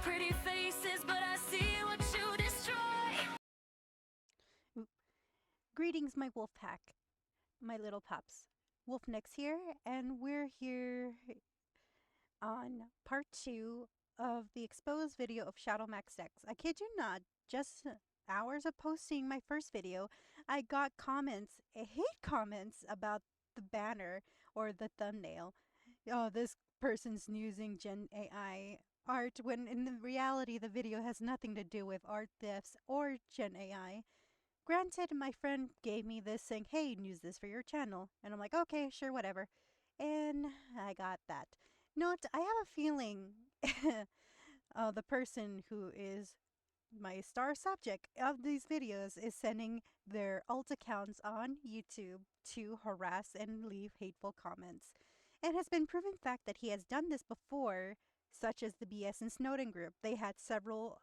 pretty faces, but I see what you destroy. Greetings, my wolf pack, my little pups. WolfeNyx here, and we're here on part 2 of the exposed video of ShadowmaskDex. I kid you not, just hours of posting my first video, I got comments, hate comments about the banner or the thumbnail. Oh, this person's using Gen AI art, when in the reality the video has nothing to do with art thefts or Gen AI. Granted, my friend gave me this saying, hey, use this for your channel. And I'm like, okay, sure, whatever. And I got that. Note, I have a feeling the person who is my star subject of these videos is sending their alt accounts on YouTube to harass and leave hateful comments. It has been proven fact that he has done this before, such as the BS and Snowden group. They had several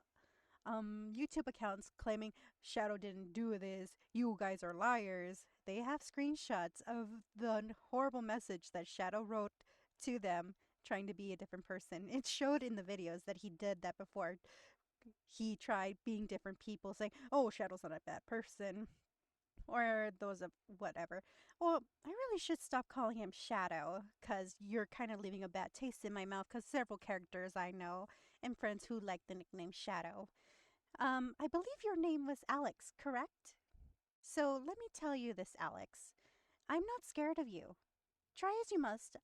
YouTube accounts claiming Shadow didn't do this, you guys are liars. They have screenshots of the horrible message that Shadow wrote to them, trying to be a different person. It showed in the videos that he did that before. He tried being different people, saying, oh, Shadow's not a bad person, or those of whatever. Well, I really should stop calling him Shadow, because you're kind of leaving a bad taste in my mouth, because several characters I know and friends who like the nickname Shadow. I believe your name was Alex, correct? So let me tell you this, Alex. I'm not scared of you. Try as you must.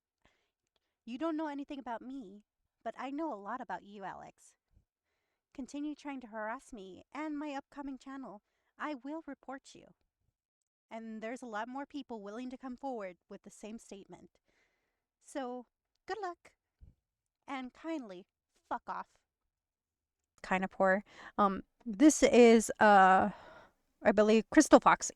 You don't know anything about me, but I know a lot about you, Alex. Continue trying to harass me and my upcoming channel. I will report you. And there's a lot more people willing to come forward with the same statement. So, good luck. And kindly, fuck off. Kind of poor. This is, I believe, Crystal Foxy.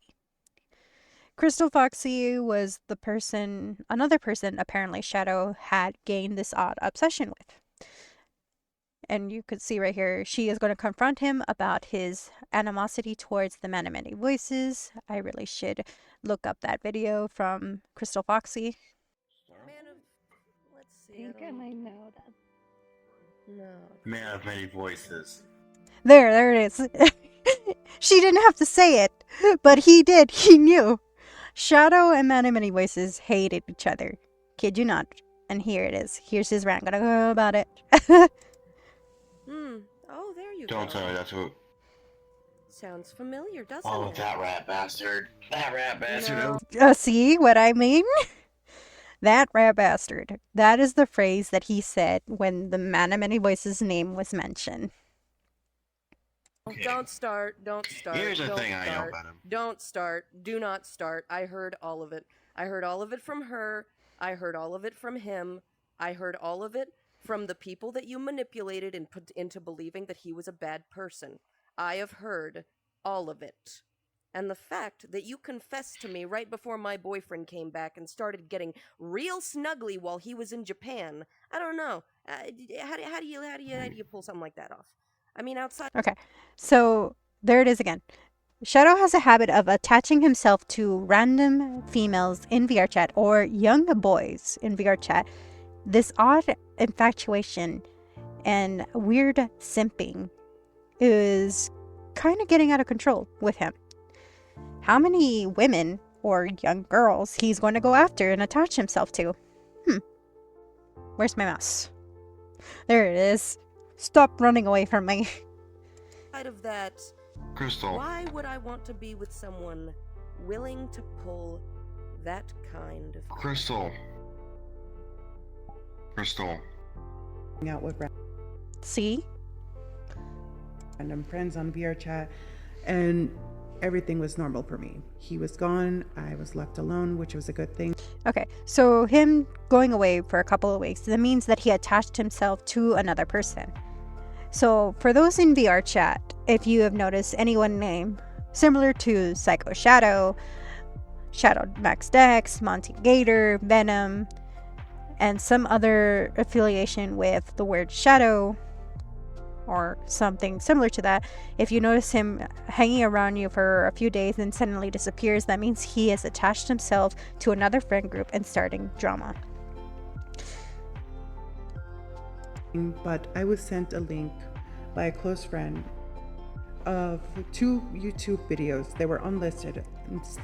Crystal Foxy was the person, another person apparently Shadow had gained this odd obsession with. And you could see right here, she is going to confront him about his animosity towards the Man of Many Voices. I really should look up that video from Crystal Foxy. Man of, let's see. I think I might know that. No. Man of Many Voices. There it is. She didn't have to say it, but he did. He knew. Shadow and Man of Many Voices hated each other. Kid you not. And here it is. Here's his rant. Gonna go about it. Oh, there you go. Don't tell me that's who. Sounds familiar, doesn't Oh, it? that rat bastard. That rat bastard. No. See what I mean? That rat bastard. That is the phrase that he said when the Man of Many Voices name was mentioned. Okay. Don't start. Don't start. Here's the don't thing I know start. about him. Don't start. Do not start. I heard all of it. I heard all of it from her. I heard all of it from him. I heard all of it from the people that you manipulated and put into believing that he was a bad person. I have heard all of it. And the fact that you confessed to me right before my boyfriend came back and started getting real snuggly while he was in Japan, I don't know. How do you pull something like that off? I mean, outside. Okay, so there it is again. Shadow has a habit of attaching himself to random females in VRChat or young boys in VRChat. This odd infatuation and weird simping is kind of getting out of control with him. How many women or young girls he's going to go after and attach himself to? Where's my mouse? There it is. Stop running away from me. Outside of that, Crystal. why would I want to be with someone willing to pull that kind of... Crystal. Crystal. Out with See? random friends on VRChat, and everything was normal for me. He was gone, I was left alone, which was a good thing. Okay, so him going away for a couple of weeks, that means that he attached himself to another person. So for those in VRChat, if you have noticed anyone named similar to PsychoShadow, ShadowmaskDex, Monty Gator, Venom, and some other affiliation with the word Shadow, or something similar to that, if you notice him hanging around you for a few days and suddenly disappears, that means he has attached himself to another friend group and starting drama. But I was sent a link by a close friend of 2 YouTube videos. They were unlisted,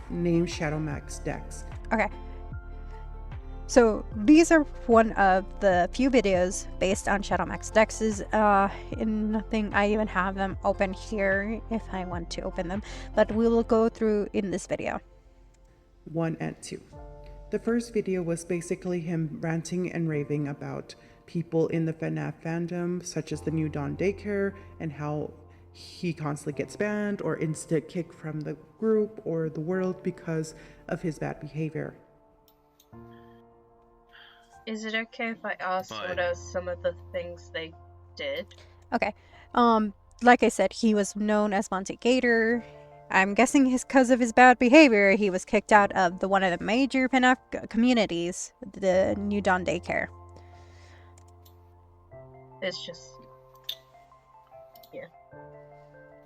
named ShadowmaskDex. Okay. So these are one of the few videos based on ShadowmaskDex's. In nothing, I even have them open here if I want to open them, but we will go through in this video. 1 and 2. The first video was basically him ranting and raving about people in the FNAF fandom, such as the New Dawn Daycare, and how he constantly gets banned or instant kicked from the group or the world because of his bad behavior. Is it okay if I ask what are some of the things they did? Okay. Like I said, he was known as Monty Gator. I'm guessing because of his bad behavior, he was kicked out of one of the major FNAF communities, the New Dawn Daycare. It's just... yeah.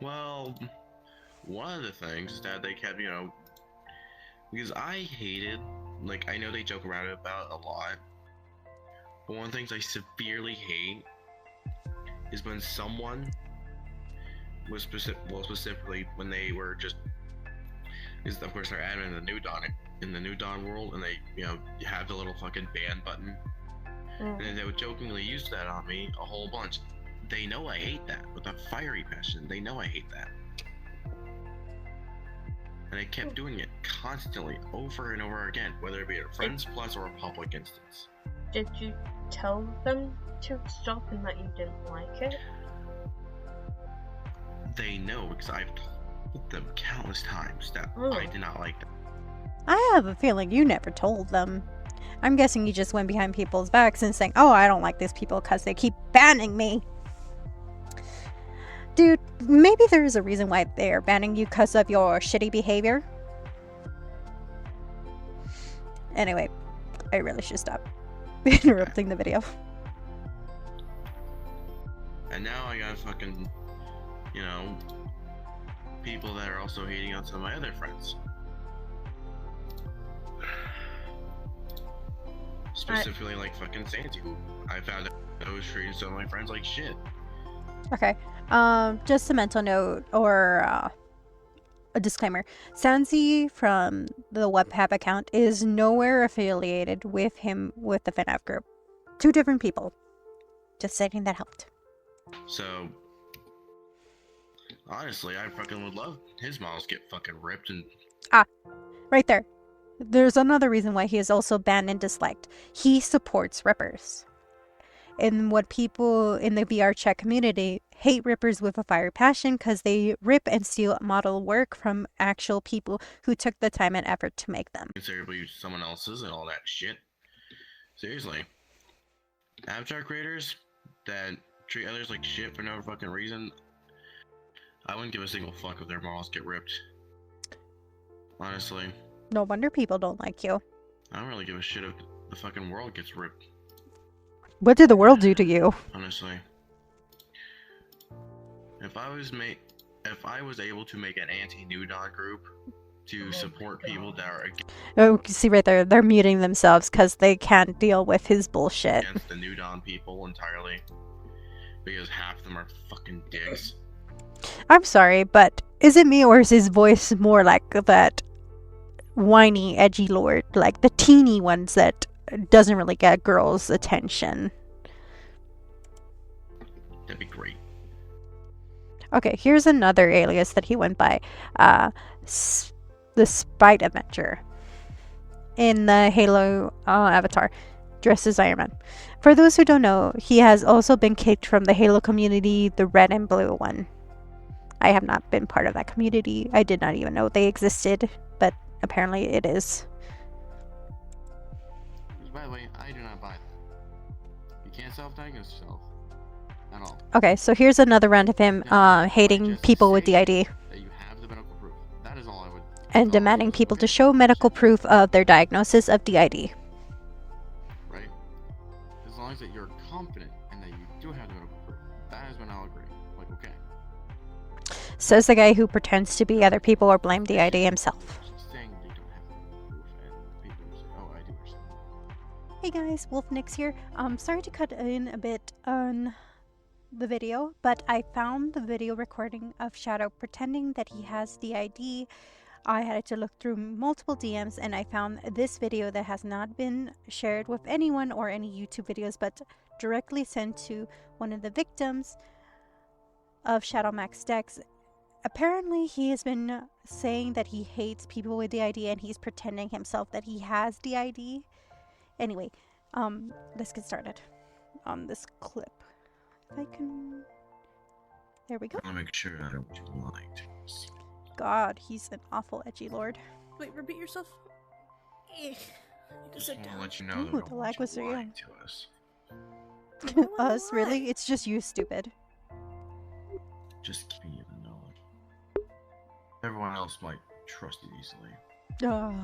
Well, one of the things is that they kept, because I hated, like, I know they joke around about it a lot, but one of the things I severely hate is when someone was specifically when they were just, is of course they're admin in the New Dawn world, and they, have the little fucking ban button, and then they would jokingly use that on me a whole bunch. They know I hate that with a fiery passion. They know I hate that. And I kept doing it constantly, over and over again, whether it be a Friends Plus or a public instance. Did you tell them to stop and that you didn't like it? They know, because I've told them countless times that I did not like that. I have a feeling you never told them. I'm guessing you just went behind people's backs and saying, oh, I don't like these people because they keep banning me. Dude, maybe there is a reason why they're banning you because of your shitty behavior. Anyway, I really should stop interrupting the video. And now I got fucking, people that are also hating on some of my other friends. Specifically like fucking Santi, who I found out I was treating some of my friends like shit. Okay. Just a mental note or a disclaimer. Sansi from the webpap account is nowhere affiliated with him with the FNAF group. 2 different people. Just saying that helped. So honestly, I fucking would love his models get fucking ripped and Right there. There's another reason why he is also banned and disliked. He supports rippers. And what people in the VRChat community hate rippers with a fiery passion because they rip and steal model work from actual people who took the time and effort to make them. considerably someone else's and all that shit. Seriously. Avatar creators that treat others like shit for no fucking reason, I wouldn't give a single fuck if their models get ripped. Honestly. No wonder people don't like you. I don't really give a shit if the fucking world gets ripped. What did the world do to you? Honestly. If I was able to make an anti-New Dawn group to support people that are Oh, see right there, they're muting themselves because they can't deal with his bullshit. against the New Dawn people entirely, because half of them are fucking dicks. I'm sorry, but is it me or is his voice more like that whiny, edgy lord, like the teeny ones that doesn't really get girls' attention? That'd be great. Okay, here's another alias that he went by. The Spite Adventure. In the Halo avatar. Dressed as Iron Man. For those who don't know, he has also been kicked from the Halo community, the red and blue one. I have not been part of that community. I did not even know they existed, but apparently it is. By the way, I do not buy that. You can't self-diagnose yourself. At all. Okay, so here's another round of him hating people with DID. That you have the medical proof. That is all I would... And demanding people to show medical proof of their diagnosis of DID. Right? As long as that you're confident and that you do have the medical proof, that is when I'll agree. Like, okay. Says the guy who pretends to be other people or blame DID himself. Saying they don't have the proof and people say, oh, I do or something. Hey guys, WolfeNyx here. Sorry to cut in a bit on the video, but I found the video recording of Shadow pretending that he has DID. I had to look through multiple DMs and I found this video that has not been shared with anyone or any YouTube videos, but directly sent to one of the victims of ShadowmaskDex. Apparently, he has been saying that he hates people with DID and he's pretending himself that he has DID. Anyway, let's get started on this clip. If I can... There we go. I want to make sure I don't lie to us. God, he's an awful edgy lord. Wait, repeat yourself. You can Just sit want to down. let you know Ooh, that I the don't lag want was you real. lying to us. don't wanna Us, really? lie. It's just you, stupid. Just keeping you in the knowledge. Everyone else might trust it easily. Oh.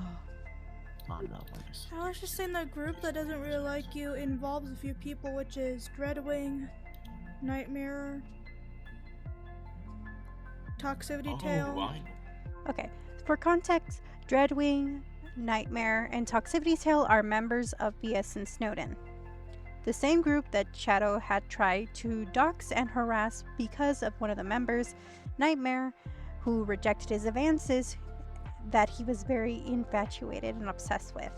I'm not like this. I was just saying that group that doesn't really like you involves a few people, which is Dreadwing, Nightmare, Toxicity Tail. I Okay, for context, Dreadwing, Nightmare, and Toxicity Tail are members of BS and Snowden. The same group that Shadow had tried to dox and harass because of one of the members, Nightmare, who rejected his advances that he was very infatuated and obsessed with.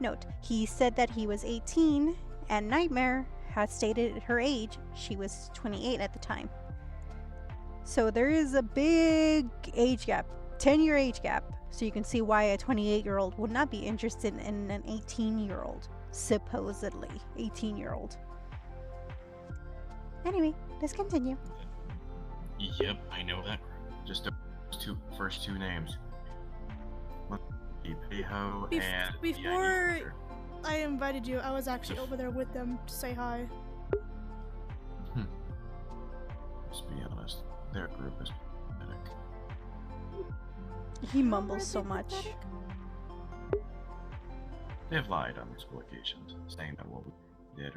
Note, he said that he was 18, and Nightmare had stated her age, she was 28 at the time. So there is a big age gap, 10-year age gap, so you can see why a 28-year-old would not be interested in an 18-year-old, supposedly 18-year-old. Anyway, let's continue. Yep, I know that. Just the first two names. Beho and Before I invited you, I was actually over there with them to say hi. Let's be honest, their group is pathetic. He mumbles so much. They've lied on multiple occasions, saying that what we did.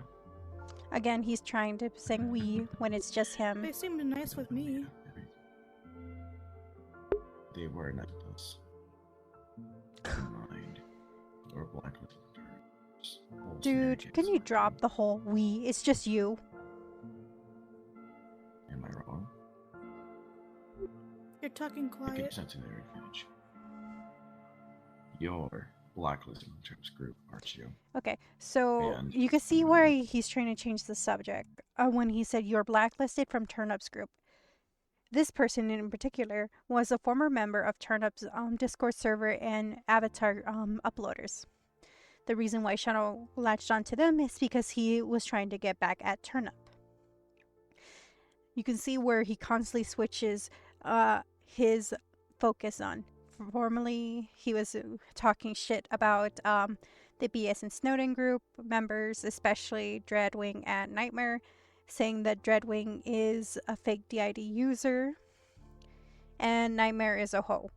Again, he's trying to sing we when it's just him. They seemed nice with me. They were not us. Mind or blacklisted. Dude, can you drop the whole we? It's just you. Am I wrong? You're talking I can quiet. sense an advantage. You're blacklisted in terms of group, aren't you? Okay, so And- you can see where he's trying to change the subject when he said you're blacklisted from Turnup's group. This person in particular was a former member of Turnup's Discord server and avatar uploaders. The reason why Shadow latched onto them is because he was trying to get back at Turnup. You can see where he constantly switches his focus on. Formerly, he was talking shit about the BS and Snowden group members, especially Dreadwing and Nightmare, saying that Dreadwing is a fake DID user and Nightmare is a hoe.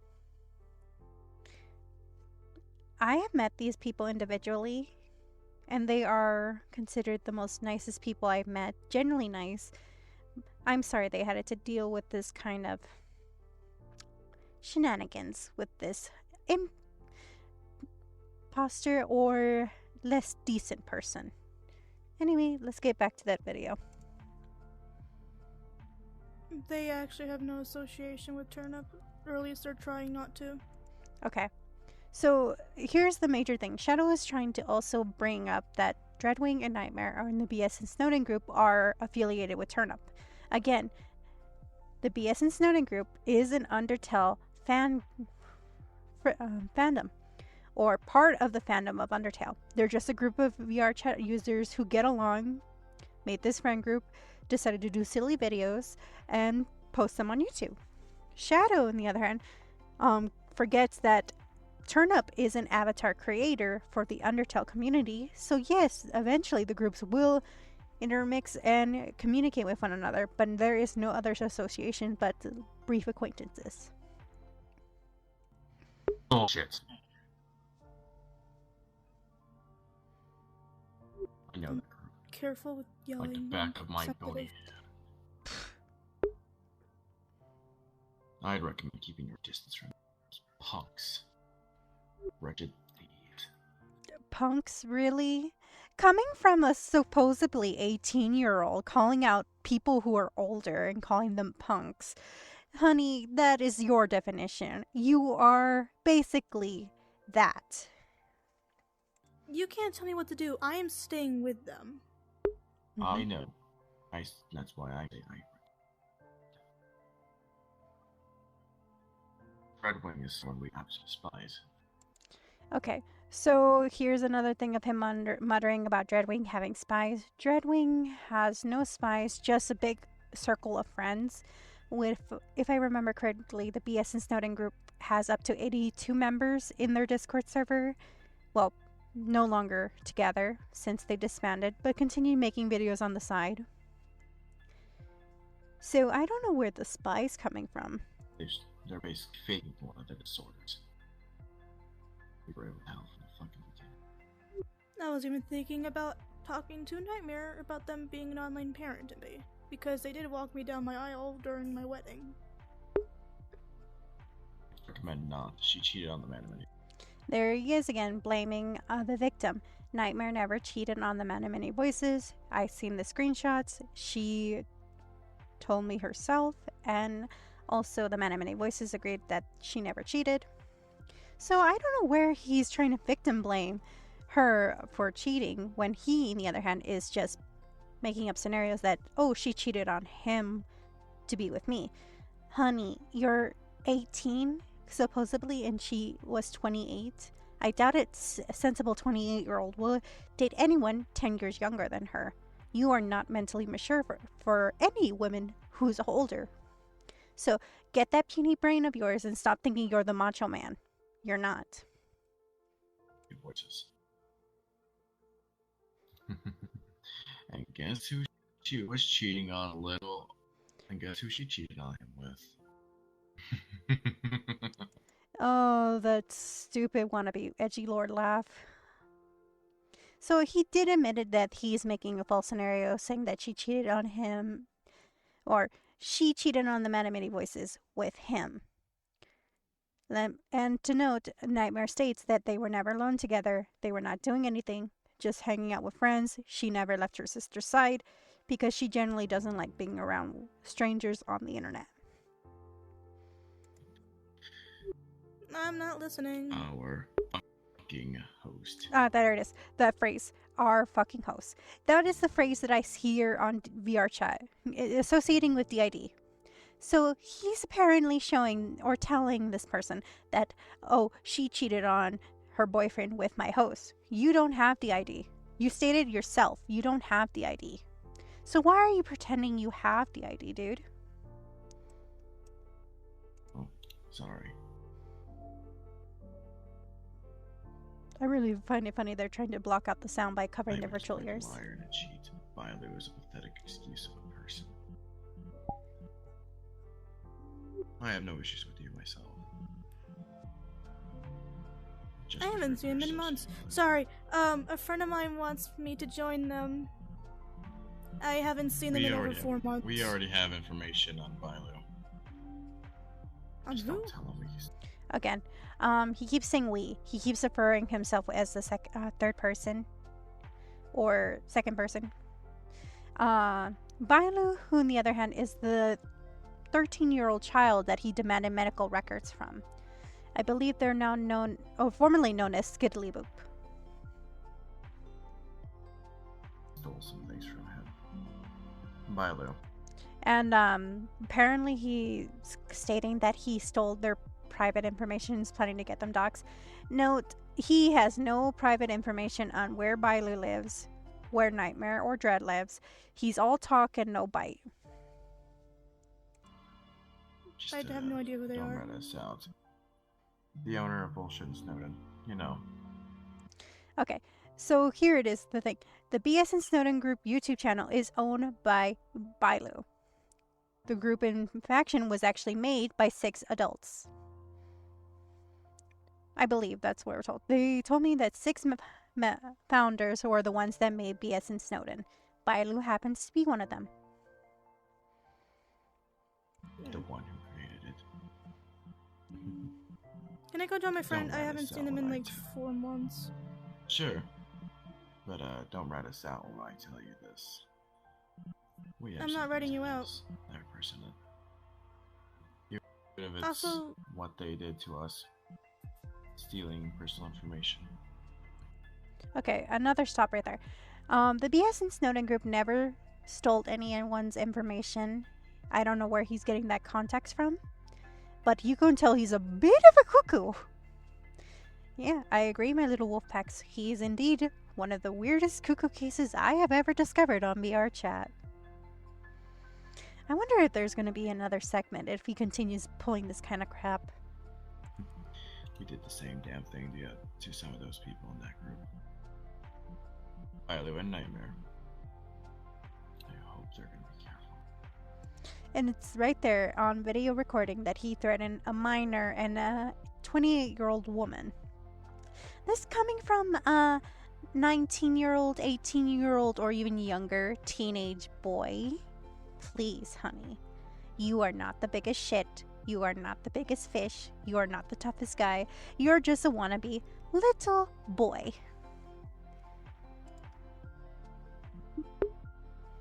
I have met these people individually, and they are considered the most nicest people I've met. Generally nice. I'm sorry they had to deal with this kind of shenanigans with this imposter or less decent person. Anyway, let's get back to that video. They actually have no association with Turnup, or at least they're trying not to. Okay. So here's the major thing. Shadow is trying to also bring up that Dreadwing and Nightmare are in the BS and Snowden group are affiliated with Turnup. Again, the BS and Snowden group is an Undertale fandom, or part of the fandom of Undertale. They're just a group of VRChat users who get along, made this friend group, decided to do silly videos, and post them on YouTube. Shadow, on the other hand, forgets that Turnup is an avatar creator for the Undertale community, so yes, eventually the groups will intermix and communicate with one another, but there is no other association but brief acquaintances. Bullshit. I know that group. Careful with yelling. Like the back of my sensitive. bony. I'd recommend keeping your distance from those punks. Wretched thieves. Punks, really? coming from a supposedly 18-year-old calling out people who are older and calling them punks, honey, that is your definition. You are basically that. You can't tell me what to do. I am staying with them. I know. That's why I say Redwing is someone we absolutely despise. Okay, so here's another thing of him muttering about Dreadwing having spies. Dreadwing has no spies, just a big circle of friends. With, if I remember correctly, the BS and Snowden group has up to 82 members in their Discord server. Well, no longer together since they disbanded, but continue making videos on the side. So I don't know where the spy's coming from. They're basically faking one of their disorders. We were able to help from the fucking beginning. I was even thinking about talking to Nightmare about them being an online parent to me, because they did walk me down my aisle during my wedding. Recommend not. She cheated on the man. There he is again, blaming the victim. Nightmare never cheated on the man in many voices. I've seen the screenshots. She told me herself, and also the man in many voices agreed that she never cheated. So I don't know where he's trying to victim blame her for cheating when he, on the other hand, is just making up scenarios that, oh, she cheated on him to be with me. Honey, you're 18 supposedly, and she was 28. I doubt it's a sensible 28-year-old will date anyone 10 years younger than her. You are not mentally mature for any woman who's older. So get that puny brain of yours and stop thinking you're the macho man. You're not. Voices. And guess who she was cheating on a little? And guess who she cheated on him with? Oh, that stupid wannabe edgelord laugh. So he did admit that he's making a false scenario, saying that she cheated on him, or she cheated on the man in many voices with him. And to note, Nightmare states that they were never alone together. They were not doing anything, just hanging out with friends. She never left her sister's side because she generally doesn't like being around strangers on the internet. I'm not listening. Our fucking host. There it is. That phrase, our fucking host. That is the phrase that I hear on VRChat, associating with DID. So he's apparently showing or telling this person that, oh, she cheated on her boyfriend with my host. You don't have the ID. You stated yourself you don't have the ID. So why are you pretending you have the ID, dude? Oh, sorry. I really find it funny they're trying to block out the sound by covering their Nightmare's virtual like ears. A liar and a cheat. Violet is a pathetic excuse of a person. I have no issues with you myself. Just I haven't seen him in months. Sorry, a friend of mine wants me to join them. I haven't seen them in over 4 months. We already have information on Violet. On Just who? don't tell him we. Again, he keeps saying we. He keeps referring himself as the third person or second person. Bailu, who on the other hand is the 13-year-old child that he demanded medical records from. I believe they're now known, formerly known as Skiddly Boop. Stole some things from him. Violet. And apparently he's stating that he stole their private information, is planning to get them docs. Note, he has no private information on where Bailu lives, where Nightmare or Dread lives. He's all talk and no bite. Just, I have no idea who they don't are. rat us out. The owner of Bullshit and Snowden. You know. Okay, so here it is, the thing. The BS and Snowden group YouTube channel is owned by Bailu. The group in faction was actually made by 6 adults. I believe that's what we're told. They told me that 6 founders were the ones that made BS and Snowden. Bailu happens to be one of them. The one who created it. Can I go join my friend? Don't I let haven't us seen them in like sound 4 months. Sure. But don't rat us out when I tell you this. We have I'm not some ratting you out. reasons that are pertinent. Even if it's Also- what they did to us, stealing personal information. Okay, another stop right there. The BS and Snowden group never stole anyone's information. I don't know where he's getting that context from, but you can tell he's a bit of a cuckoo. Yeah, I agree, my little wolf packs. He is indeed one of the weirdest cuckoo cases I have ever discovered on VRChat. I wonder if there's going to be another segment if he continues pulling this kind of crap. We did the same damn thing to some of those people in that group. I live in Nightmare. I hope they're gonna be careful. And it's right there on video recording that he threatened a minor and a 28-year-old woman. This coming from a 19-year-old, 18-year-old, or even younger teenage boy. Please, honey. You are not the biggest shit. You are not the biggest fish. You are not the toughest guy. You're just a wannabe little boy.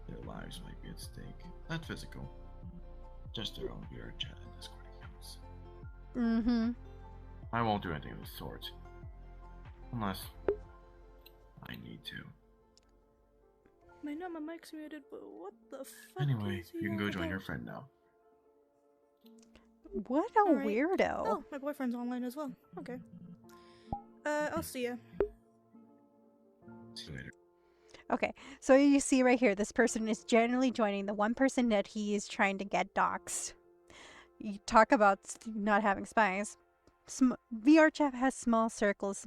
Their lives might be at stake. Not physical. Just their own VRChat and Discord accounts. Mm-hmm. I won't do anything of the sort. Unless I need to. I know my mic's muted, but what the fuck Anyway, is he you can go over join there? your friend now. What a Alright. weirdo. Oh, my boyfriend's online as well. Okay. I'll see ya. See you later. Okay, so you see right here, this person is generally joining the one person that he is trying to get doxxed. You talk about not having spies. VRChat has small circles,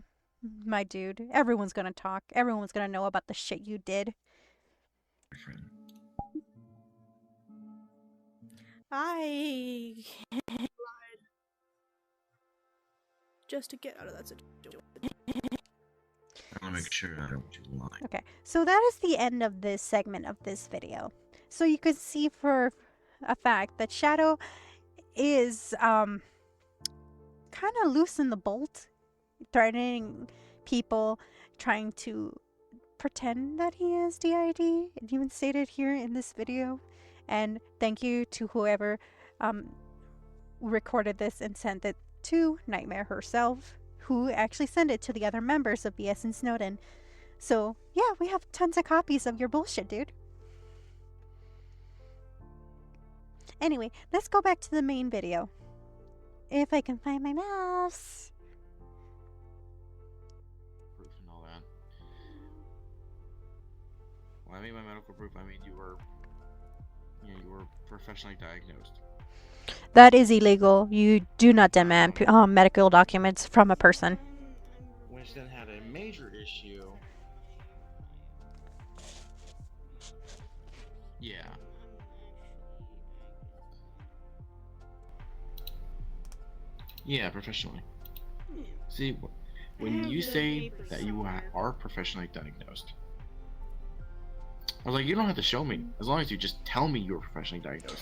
my dude. Everyone's gonna talk. Everyone's gonna know about the shit you did. Your friend. I lied just to get out of that situation. I want to make sure I don't want you to lie. Okay, so that is the end of this segment of this video. So you could see for a fact that Shadow is kind of loose in the bolt, threatening people, trying to pretend that he is DID, and even stated here in this video. And thank you to whoever recorded this and sent it to Nightmare herself, who actually sent it to the other members of BS and Snowden. So yeah, we have tons of copies of your bullshit, dude. Anyway, let's go back to the main video. If I can find my mouse. Proof and all that. Well, I mean by medical proof, I mean you were professionally diagnosed. That is illegal. You do not demand medical documents from a person. Which then had a major issue. Yeah. Yeah, professionally. See, when you say that you are professionally diagnosed, I was like, you don't have to show me. As long as you just tell me you're professionally diagnosed.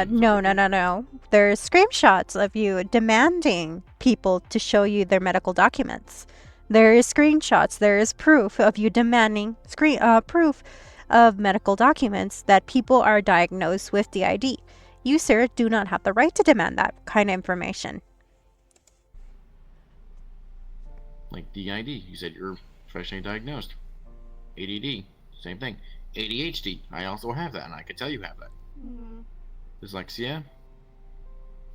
No. There's screenshots of you demanding people to show you their medical documents. There is screenshots. There is proof of you demanding proof of medical documents that people are diagnosed with DID. You, sir, do not have the right to demand that kind of information. Like DID, you said you're professionally diagnosed. ADD, same thing. ADHD, I also have that, and I can tell you have that. Dyslexia.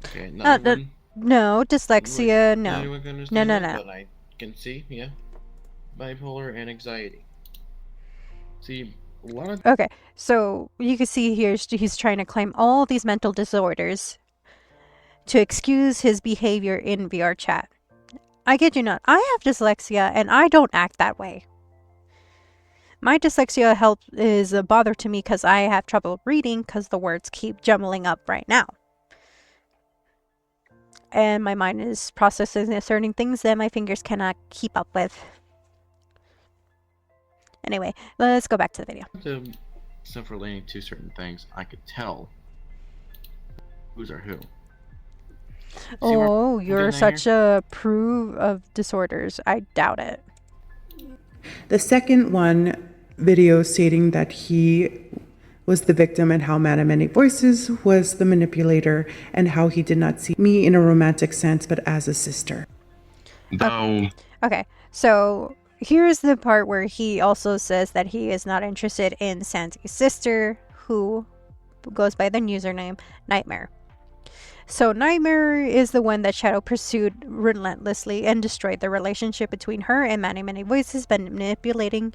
Okay, not everyone, No, dyslexia, not no. everyone can understand No. that, but I can see, yeah. Bipolar and anxiety. See, a lot of Okay, so you can see here he's trying to claim all these mental disorders to excuse his behavior in VRChat. I kid you not, I have dyslexia and I don't act that way. My dyslexia is a bother to me because I have trouble reading because the words keep jumbling up right now. And my mind is processing certain things that my fingers cannot keep up with. Anyway, let's go back to the video. stuff relating to certain things, I could tell who's are who. See where Oh, I'm you're getting at such a proof of disorders. I doubt it. The second one video stating that he was the victim and how Man of Many Voices was the manipulator and how he did not see me in a romantic sense but as a sister. Though, Okay, so here's the part where he also says that he is not interested in Sandy's sister, who goes by the username Nightmare. So Nightmare is the one that Shadow pursued relentlessly and destroyed the relationship between her and Man of Many Voices by manipulating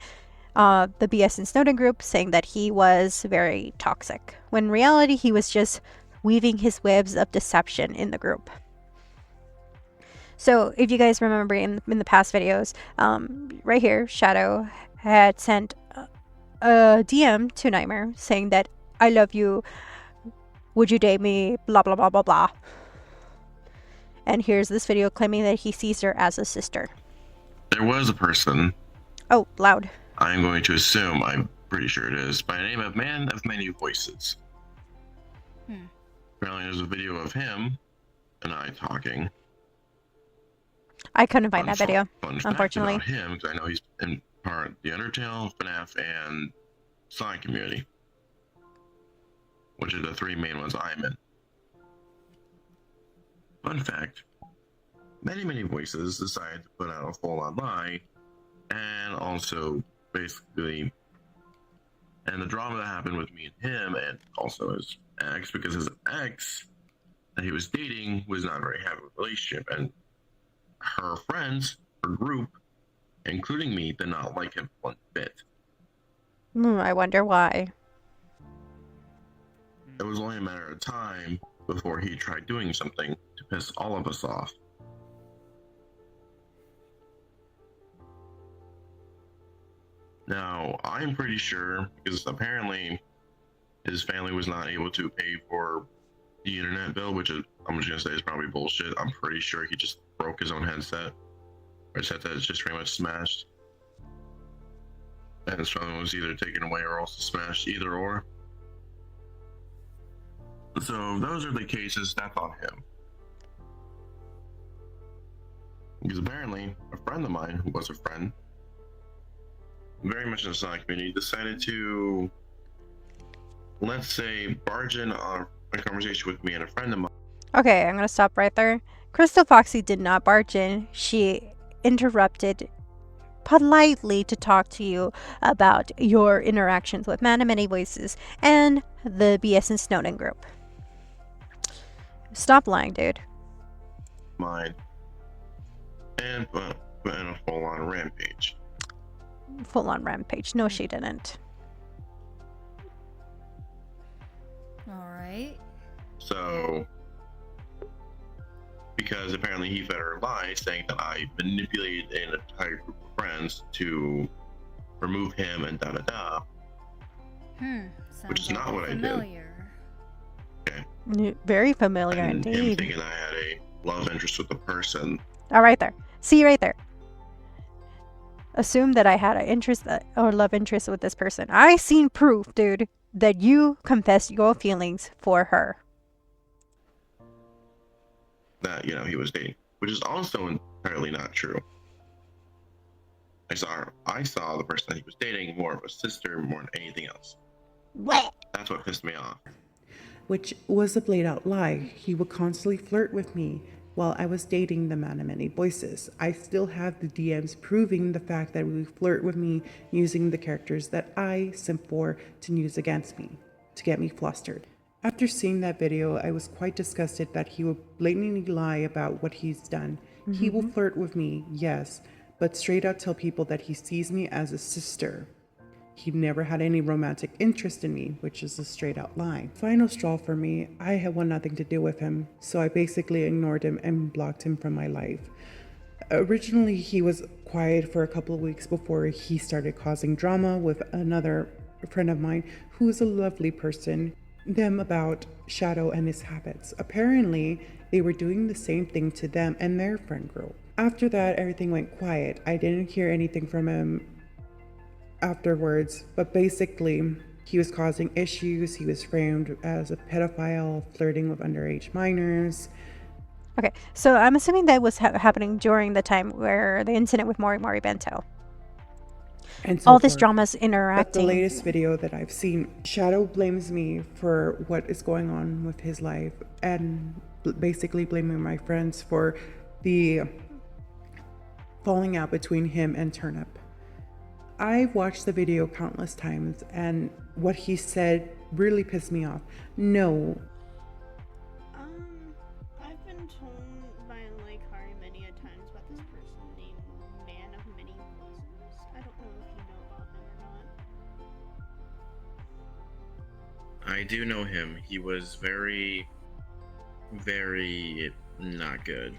the BS and Snowden group, saying that he was very toxic, when in reality he was just weaving his webs of deception in the group. So if you guys remember in the past videos, right here, Shadow had sent a DM to Nightmare saying that, I love you, would you date me, blah blah blah blah blah. And here's this video claiming that he sees her as a sister. there was a person, Oh, loud. I'm going to assume, I'm pretty sure it is, by the name of Man of Many Voices. Apparently there's a video of him and I talking. I couldn't find that video, Fun fact unfortunately. about him, because I know he's in part the Undertale, FNAF, and Sonic community, which are the three main ones I'm in. Fun fact, Many Voices decided to put out a full-on lie, and also basically, and the drama that happened with me and him, and also his ex, because his ex that he was dating was not a very happy relationship, and her friends, her group, including me, did not like him one bit. I wonder why. It was only a matter of time before he tried doing something to piss all of us off. Now, I'm pretty sure, because apparently his family was not able to pay for the internet bill, which is, I'm just gonna say is probably bullshit. I'm pretty sure he just broke his own headset. Or his headset is just pretty much smashed. And his phone was either taken away or also smashed, either or. So those are the cases, that's on him. Because apparently, a friend of mine, who was a friend, very much in the Sonic community, decided to, let's say, barge in on a conversation with me and a friend of mine. Okay, I'm gonna stop right there. Crystal Foxy did not barge in. She interrupted politely to talk to you about your interactions with Man of Many Voices and the BS and Snowden group. Stop lying, dude. Mine. And put in a full-on rampage. Full on rampage. No, she didn't. Alright. So, because apparently he fed her lies saying that I manipulated an entire group of friends to remove him and da-da-da. Which is not what I did. familiar. Very familiar And him indeed. thinking I had a love interest with the person. Oh, right there. See, right there. Assume that I had an interest or love interest with this person. I seen proof, dude, that you confessed your feelings for her. That, you know, he was dating. Which is also entirely not true. I saw the person that he was dating more of a sister more than anything else. What? That's what pissed me off. Which was a played-out lie. He would constantly flirt with me while I was dating the Man of Many Voices. I still have the DMs proving the fact that he would flirt with me using the characters that I simp for to use against me, to get me flustered. After seeing that video, I was quite disgusted that he would blatantly lie about what he's done. He will flirt with me, yes, but straight out tell people that he sees me as a sister. He never had any romantic interest in me, which is a straight out lie. Final straw for me, I had want nothing to do with him, so I basically ignored him and blocked him from my life. Originally, he was quiet for a couple of weeks before he started causing drama with another friend of mine who is a lovely person, them about Shadow and his habits. Apparently, they were doing the same thing to them and their friend group. After that, everything went quiet. I didn't hear anything from him afterwards, but basically he was causing issues. He was framed as a pedophile, flirting with underage minors. Okay, so I'm assuming that was happening during the time where the incident with Mori Bento. and so All this forth. drama's But the interacting. latest video that I've seen, Shadow blames me for what is going on with his life and basically blaming my friends for the falling out between him and Turnip. I've watched the video countless times and what he said really pissed me off. No, I've been told by Wildcard many a times about this person named Man of Many Voices. I don't know if you know about him or not. I do know him. He was very, very not good.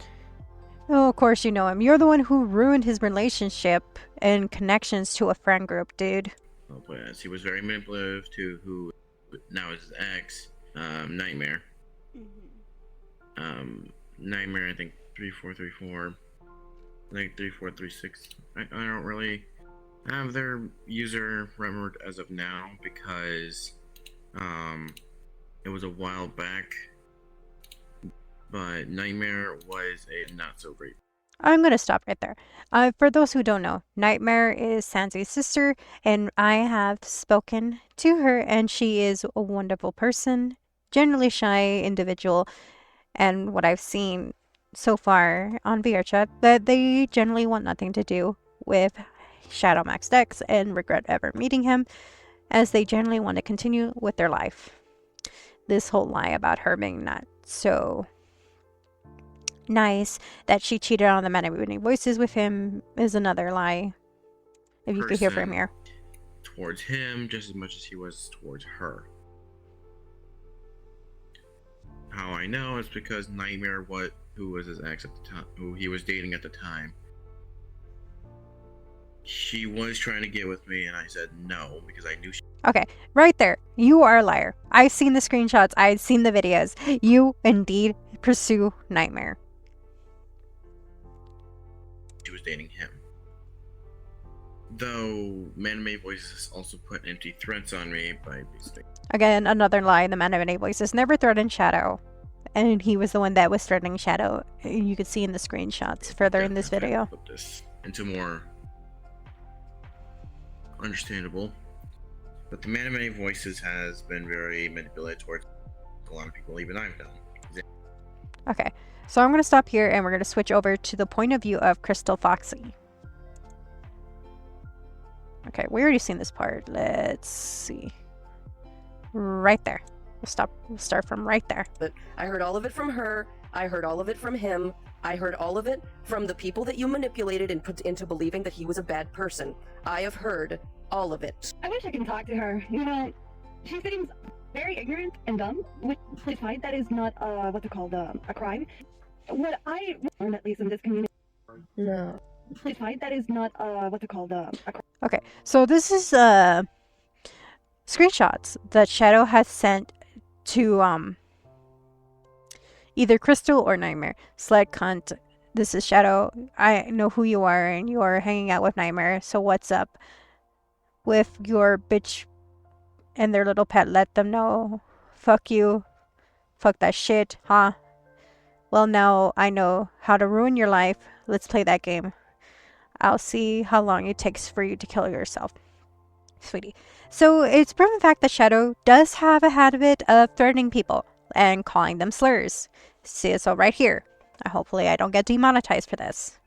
Oh, of course you know him. You're the one who ruined his relationship and connections to a friend group, dude. Oh, but yes, he was very manipulative to who now is his ex, Nightmare. Nightmare, I think 3434. I think 3436. I don't really have their user remembered as of now because it was a while back. But Nightmare was a not so great. I'm going to stop right there. For those who don't know, Nightmare is Sansi's sister, and I have spoken to her, and she is a wonderful person, generally shy individual, and what I've seen so far on VRChat, that they generally want nothing to do with ShadowmaskDex and regret ever meeting him, as they generally want to continue with their life. This whole lie about her being not so nice, that she cheated on the Man of Many Voices with him, is another lie. If you could hear from here. Towards him just as much as he was towards her. How I know is because Nightmare, who was his ex at the time, who he was dating at the time, she was trying to get with me, and I said no because I knew she. Okay, right there. You are a liar. I've seen the screenshots. I've seen the videos. You indeed pursue Nightmare. She was dating him. Though Man of Many Voices also put empty threats on me by basically. Again, another lie. The Man of Many Voices never threatened Shadow. And he was the one that was threatening Shadow. You could see in the screenshots further in this video. Put this into more understandable. But the Man of Many Voices has been very manipulated towards a lot of people, even I've done. Okay, so I'm going to stop here and we're going to switch over to the point of view of Crystal Foxy. Okay, we already seen this part. Let's see. Right there. We'll start from right there. But I heard all of it from her. I heard all of it from him. I heard all of it from the people that you manipulated and put into believing that he was a bad person. I have heard all of it. I wish I can talk to her. You know, she seems very ignorant and dumb. Which is fine. That is not what's it called, a crime. What I learned, at least in this community. No. It's fine. That is not what's it called, a crime. Okay, so this is screenshots that Shadow has sent to either Crystal or Nightmare. Sled cunt, this is Shadow. I know who you are, and you are hanging out with Nightmare. So what's up with your bitch and their little pet? Let them know. Fuck you. Fuck that shit, huh? Well, now I know how to ruin your life. Let's play that game. I'll see how long it takes for you to kill yourself, sweetie. So it's proven fact that Shadow does have a habit of threatening people and calling them slurs. See, so right here. Hopefully I don't get demonetized for this.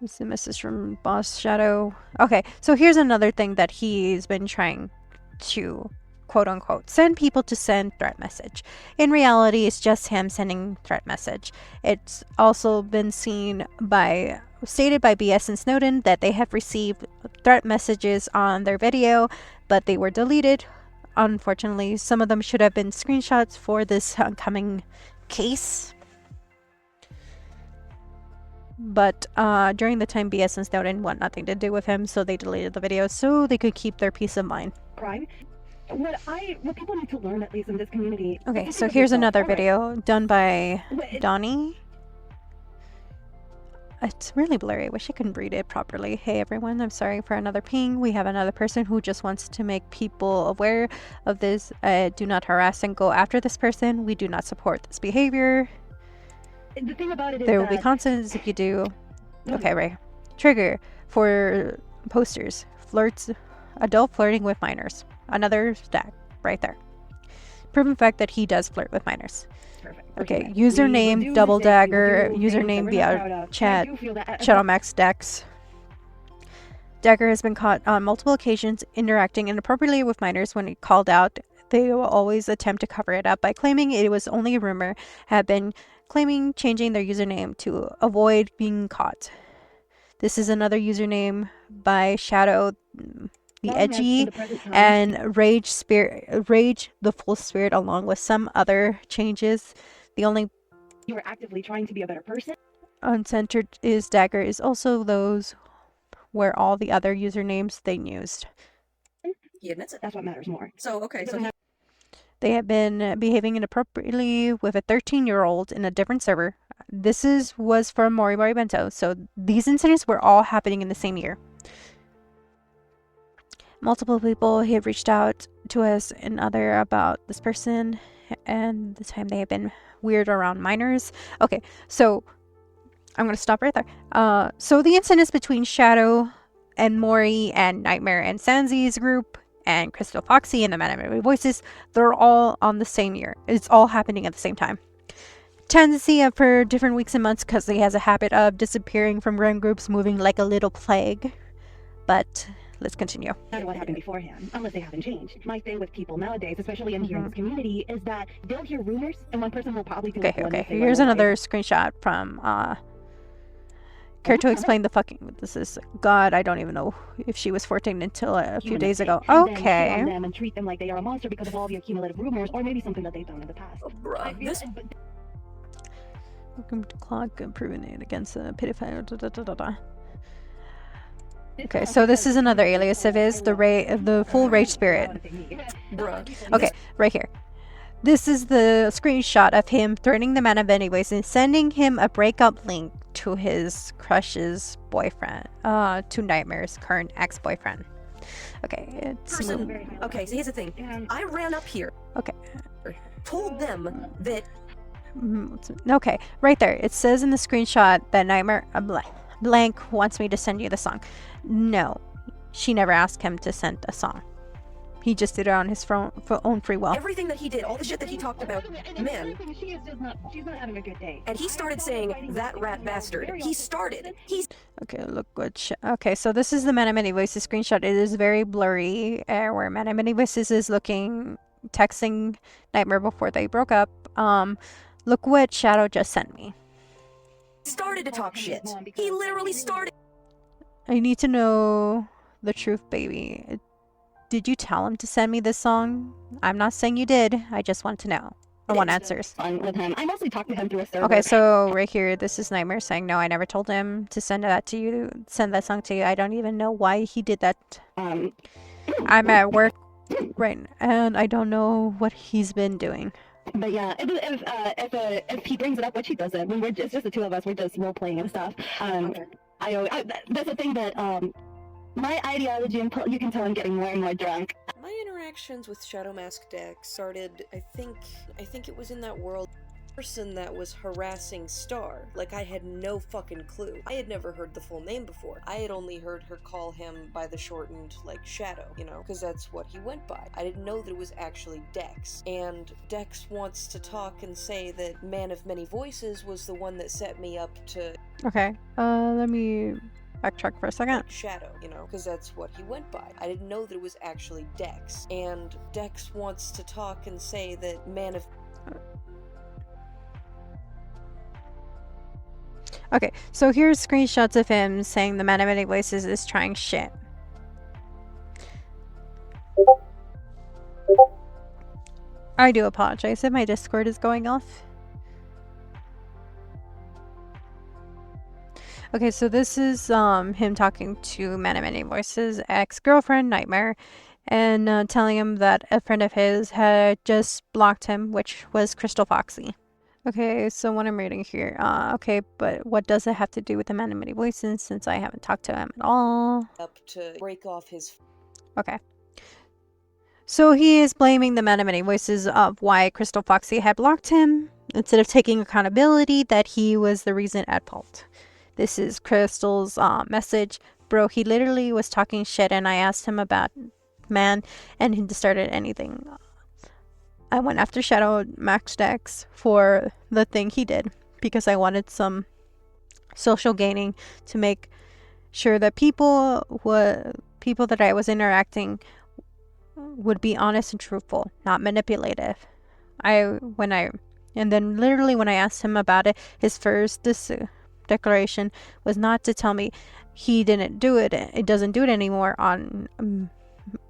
This is a message from Boss Shadow. Okay, so here's another thing that he's been trying to quote unquote send people to send threat message. In reality, it's just him sending threat message. It's also been stated by BS and Snowden that they have received threat messages on their video, but they were deleted. Unfortunately, some of them should have been screenshots for this upcoming case. But during the time, BS and Snowden want nothing to do with him, so they deleted the video so they could keep their peace of mind. Crime. What people need to learn, at least in this community. Okay, so here's another video done by Donnie. It's really blurry. I wish I could read it properly. Hey everyone, I'm sorry for another ping. We have another person who just wants to make people aware of this. Do not harass and go after this person. We do not support this behavior. The thing about it is There will be that consequences if you do. Okay, right. Trigger for posters. Flirts, adult flirting with minors. Another stack right there. Proven fact that he does flirt with minors. perfect. Okay, We will username do double mistakes, we will dagger. do things that Username we're not proud of. I VRChat. do feel that ShadowmaskDex. Dagger has been caught on multiple occasions interacting inappropriately with minors. When called out, they will always attempt to cover it up by claiming it was only a rumor, have been claiming changing their username to avoid being caught. This is another username by Shadow the Shadow has, in Edgy the present time, and Rage the Full Spirit, along with some other changes. The only you are actively trying to be a better person. uncensored is Dagger is also those where all the other usernames they used. He admits it. That's what matters more. So, okay, It so doesn't They have been behaving inappropriately with a 13-year-old in a different server. This was from Mori Bento, so these incidents were all happening in the same year. Multiple people have reached out to us and other about this person, and the time they have been weird around minors. Okay, so I'm going to stop right there. So the incidents between Shadow and Mori and Nightmare and Sanzi's group and Crystal Foxy and the Man of Many Voices, they're all on the same year. It's all happening at the same time. Tendency of for different weeks and months because he has a habit of disappearing from random groups, moving like a little plague. But let's continue. matter what happened beforehand, unless they haven't changed. My thing with people nowadays, especially in here in this community, is that they'll hear rumors, and one person will probably do Okay, one okay. if they Here's run away. another screenshot from care to explain the fucking. This is God. I don't even know if she was 14 until a few days ago. And then shit Okay. on them and treat them like they are a monster because of all the accumulative rumors, or maybe something that they've done in the past. I feel- this but Welcome to clock improving it against a pedophile. this Okay, is so this because is another people alias of are his, the full rage spirit. bruh. Okay, right here. This is the screenshot of him threatening the Man of Anyways and sending him a breakup link to his crush's boyfriend, to Nightmare's current ex-boyfriend. Okay, it's Person. Okay, so here's the thing. I ran up here. Okay. Told them that okay, right there. It says in the screenshot that Nightmare blank wants me to send you the song. No, she never asked him to send a song. He just did it on his own free will. everything that he did, all the shit that he talked about, man. She is just not. She's not having a good day. And he started saying, that rat bastard. He started. He's Okay, look what. Okay, so this is the Man of Many Voices screenshot. It is very blurry, where Man of Many Voices is texting Nightmare before they broke up. Look what Shadow just sent me. started to talk shit. He literally started. I need to know the truth, baby. Did you tell him to send me this song? I'm not saying you did. I just want to know. I want answers. Fun with him. I mostly talk to him through a server. Okay, so right here, this is Nightmare saying, no, I never told him to send that to you, send that song to you. I don't even know why he did that. I'm at work right now, and I don't know what he's been doing. But yeah, if he brings it up, which he doesn't, when it's just the two of us, we're just role playing and stuff. That's the thing that my ideology, and you can tell I'm getting more and more drunk. My interactions with ShadowmaskDex started, I think it was in that world. Person that was harassing Star. Like, I had no fucking clue. I had never heard the full name before. I had only heard her call him by the shortened, like, Shadow, you know, because that's what he went by. I didn't know that it was actually Dex. And Dex wants to talk and say that Man of Many Voices was the one that set me up to... Okay, let me backtrack for a second. like Shadow, you know, because that's what he went by. I didn't know that it was actually Dex. And Dex wants to talk and say that Man of... Okay, so here's screenshots of him saying the Man of Many Voices is trying shit. I do apologize if my Discord is going off. Okay, so this is him talking to Man of Many Voices' ex-girlfriend, Nightmare, and telling him that a friend of his had just blocked him, which was Crystal Foxy. Okay, so what I'm reading here, okay, but what does it have to do with the Man of Many Voices since I haven't talked to him at all? up to break off his... Okay. So he is blaming the Man of Many Voices of why Crystal Foxy had blocked him instead of taking accountability that he was the reason at fault. This is Crystal's message. Bro, he literally was talking shit, and I asked him about man, and he started anything. I went after ShadowmaskDex for the thing he did because I wanted some social gaining to make sure that people that I was interacting would be honest and truthful, not manipulative. And then literally when I asked him about it, his first declaration was not to tell me he didn't do it. It doesn't do it anymore on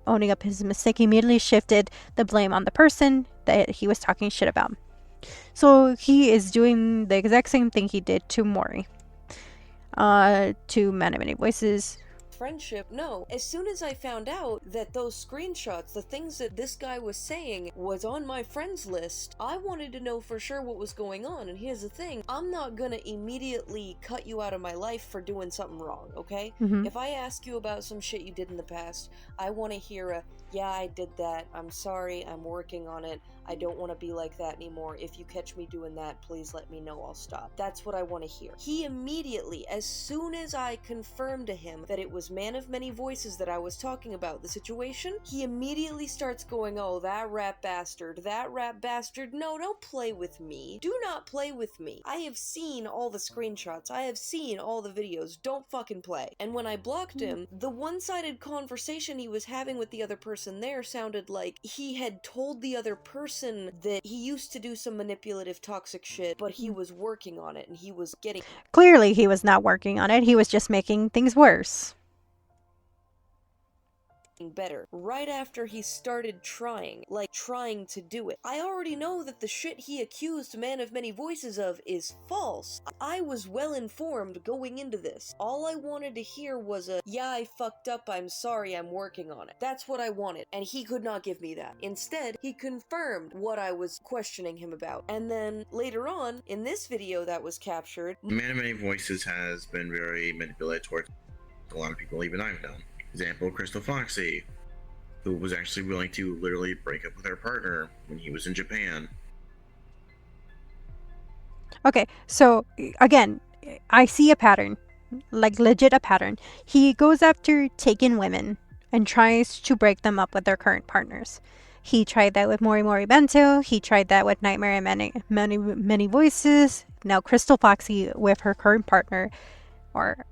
owning up his mistake. He immediately shifted the blame on the person that he was talking shit about. So he is doing the exact same thing he did to Mori. To Man of Many Voices. Friendship, no. As soon as I found out that those screenshots, the things that this guy was saying, was on my friends list, I wanted to know for sure what was going on. And here's the thing, I'm not gonna immediately cut you out of my life for doing something wrong, okay? If I ask you about some shit you did in the past, I want to hear a, yeah, I did that, I'm sorry, I'm working on it, I don't want to be like that anymore. If you catch me doing that, please let me know, I'll stop. That's what I want to hear. He immediately, as soon as I confirmed to him that it was Man of Many Voices that I was talking about, the situation, he immediately starts going, oh, that rat bastard, no, don't play with me. Do not play with me. I have seen all the screenshots. I have seen all the videos. Don't fucking play. And when I blocked him, the one-sided conversation he was having with the other person there sounded like he had told the other person that he used to do some manipulative toxic shit, but he was working on it and he was getting... Clearly he was not working on it. He was just making things worse. Better right after he started trying to do it. I already know that the shit he accused Man of Many Voices of is false. I was well informed going into this. All I wanted to hear was a, yeah, I fucked up, I'm sorry, I'm working on it. That's what I wanted, and he could not give me that. Instead, he confirmed what I was questioning him about. And then later on, in this video that was captured, Man of Many Voices has been very manipulative towards a lot of people, even I've known. Example, Crystal Foxy, who was actually willing to literally break up with her partner when he was in Japan. Okay, so again, I see a pattern, like legit a pattern. He goes after taken women and tries to break them up with their current partners. He tried that with Mori Bento. He tried that with Nightmare and Many Voices. Now Crystal Foxy with her current partner, or